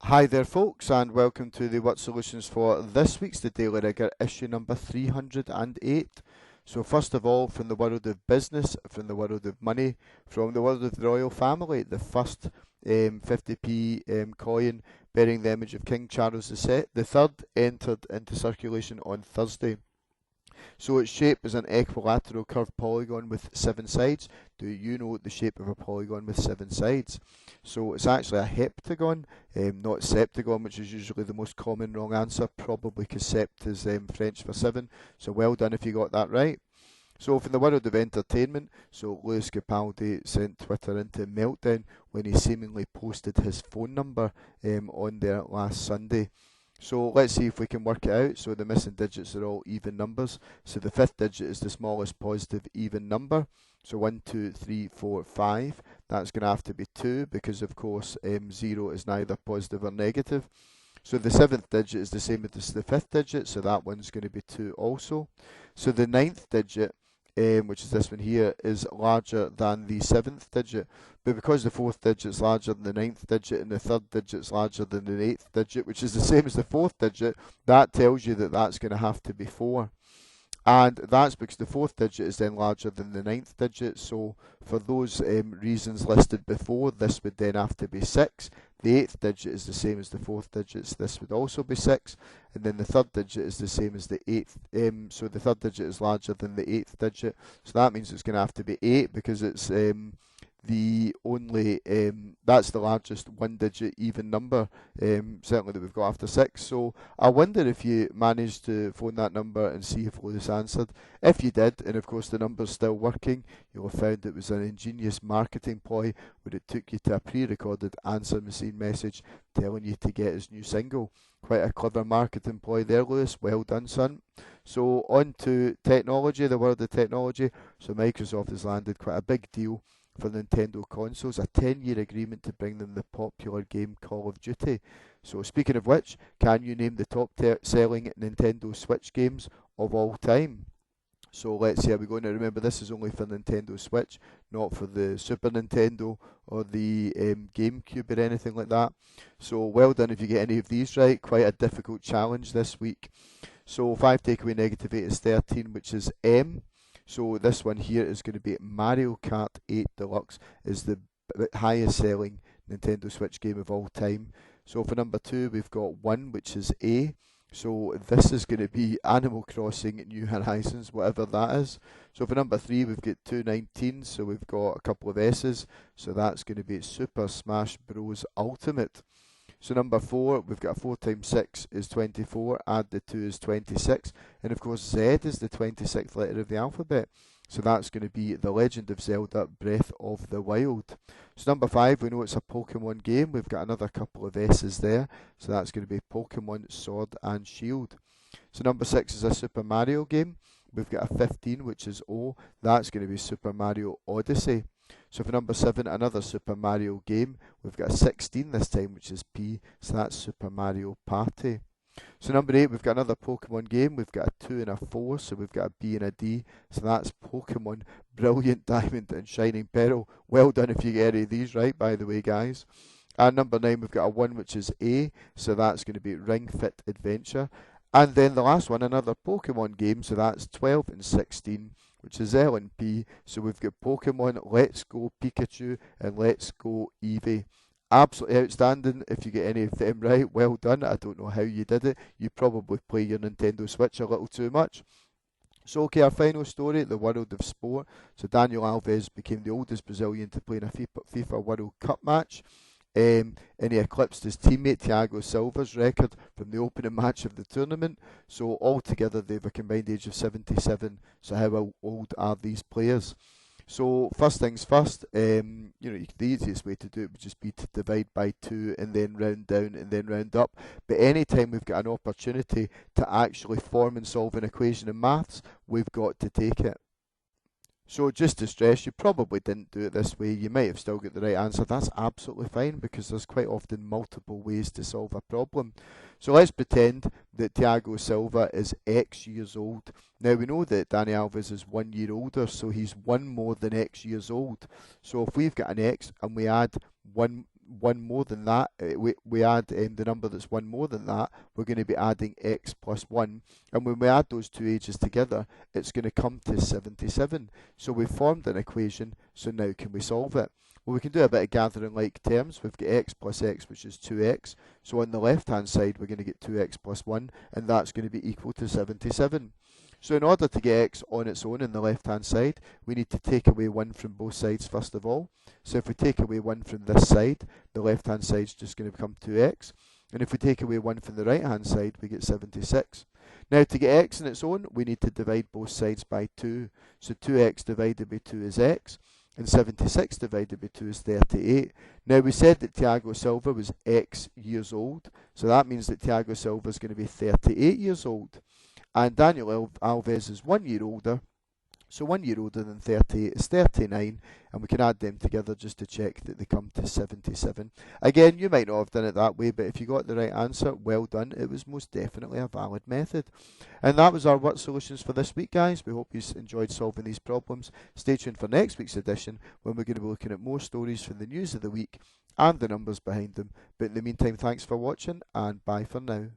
Hi there, folks, and welcome to the What Solutions for this week's The Daily Rigour, issue number 308. So, first of all, from the world of business, from the world of money, from the world of the royal family, the first 50p coin bearing the image of King Charles the Third entered into circulation on Thursday. So its shape is an equilateral curved polygon with seven sides. Do you know the shape of a polygon with seven sides? So it's actually a heptagon, not septagon, which is usually the most common wrong answer, probably because sept is French for seven. So well done if you got that right. So from the world of entertainment, so Lewis Capaldi sent Twitter into meltdown when he seemingly posted his phone number on there last Sunday. So let's see if we can work it out. So the missing digits are all even numbers. So the fifth digit is the smallest positive even number. So 1, 2, 3, 4, 5. That's going to have to be 2 because of course 0 is neither positive or negative. So the seventh digit is the same as the fifth digit, so that one's going to be 2 also. So the ninth digit, which is this one here, is larger than the seventh digit. But because the fourth digit is larger than the ninth digit and the third digit is larger than the eighth digit, which is the same as the fourth digit, that tells you that that's going to have to be 4. And that's because the fourth digit is then larger than the ninth digit. So for those reasons listed before, this would then have to be 6. The eighth digit is the same as the fourth digit, so this would also be 6. And then the third digit is the same as the eighth. So the third digit is larger than the eighth digit. So that means it's going to have to be 8 because it's the only that's the largest one digit even number certainly that we've got after 6. So I wonder if you managed to phone that number and see if Lewis answered. If you did, and of course the number's still working, you'll have found it was an ingenious marketing ploy where it took you to a pre-recorded answer machine message telling you to get his new single. Quite a clever marketing ploy there, Lewis. Well done, son. So on to technology, the world of technology. So Microsoft has landed quite a big deal for Nintendo consoles, a 10-year agreement to bring them the popular game Call of Duty. So speaking of which, can you name the top selling Nintendo Switch games of all time? So let's see how we go. Now remember, this is only for Nintendo Switch, not for the Super Nintendo or the GameCube or anything like that. So well done if you get any of these right. Quite a difficult challenge this week. So 5 takeaway negative 8 is 13, which is M. So this one here is going to be Mario Kart 8 Deluxe, is the highest selling Nintendo Switch game of all time. So for number 2 we've got 1, which is A. So this is going to be Animal Crossing New Horizons, whatever that is. So for number 3 we've got 219, so we've got a couple of S's. So that's going to be Super Smash Bros. Ultimate. So number 4, we've got a 4 times 6 is 24, add the 2 is 26, and of course Z is the 26th letter of the alphabet. So that's going to be The Legend of Zelda Breath of the Wild. So number 5, we know it's a Pokemon game. We've got another couple of S's there. So that's going to be Pokemon Sword and Shield. So number 6 is a Super Mario game. We've got a 15, which is O. That's going to be Super Mario Odyssey. So for number 7, another Super Mario game. We've got a 16 this time, which is P. So that's Super Mario Party. So number 8, we've got another Pokemon game. We've got a 2 and a 4, so we've got a B and a D. So that's Pokemon Brilliant Diamond and Shining Pearl. Well done if you get any of these right, by the way, guys. And number 9, we've got a 1, which is A. So that's going to be Ring Fit Adventure. And then the last one, another Pokemon game. So that's 12 and 16, which is L and P. So we've got Pokemon Let's Go Pikachu and Let's Go Eevee. Absolutely outstanding if you get any of them right. Well done. I don't know how you did it. You probably play your Nintendo Switch a little too much. So, okay, our final story, the world of sport. So, Daniel Alves became the oldest Brazilian to play in a FIFA World Cup match. And he eclipsed his teammate Thiago Silva's record from the opening match of the tournament. So, altogether, they have a combined age of 77. So, how old are these players? So first things first, the easiest way to do it would just be to divide by 2 and then round down and then round up. But anytime we've got an opportunity to actually form and solve an equation in maths, we've got to take it. So just to stress, you probably didn't do it this way. You might have still got the right answer. That's absolutely fine because there's quite often multiple ways to solve a problem. So let's pretend that Thiago Silva is X years old. Now we know that Dani Alves is 1 year older, so he's one more than X years old. So if we've got an X and we add one one more than that, we add the number that's one more than that, we're going to be adding x plus 1. And when we add those two ages together, it's going to come to 77. So we've formed an equation, so now can we solve it? Well, we can do a bit of gathering like terms. We've got x plus x, which is 2x. So on the left-hand side, we're going to get 2x plus 1, and that's going to be equal to 77. So in order to get x on its own in the left-hand side, we need to take away 1 from both sides first of all. So if we take away 1 from this side, the left-hand side is just going to become 2x. And if we take away 1 from the right-hand side, we get 76. Now to get x on its own, we need to divide both sides by 2. So 2x divided by 2 is x, and 76 divided by 2 is 38. Now we said that Thiago Silva was x years old, so that means that Thiago Silva is going to be 38 years old. And Daniel Alves is 1 year older, so 1 year older than 38 is 39, and we can add them together just to check that they come to 77. Again, you might not have done it that way, but if you got the right answer, well done. It was most definitely a valid method. And that was our word solutions for this week, guys. We hope you enjoyed solving these problems. Stay tuned for next week's edition, when we're going to be looking at more stories from the news of the week and the numbers behind them. But in the meantime, thanks for watching, and bye for now.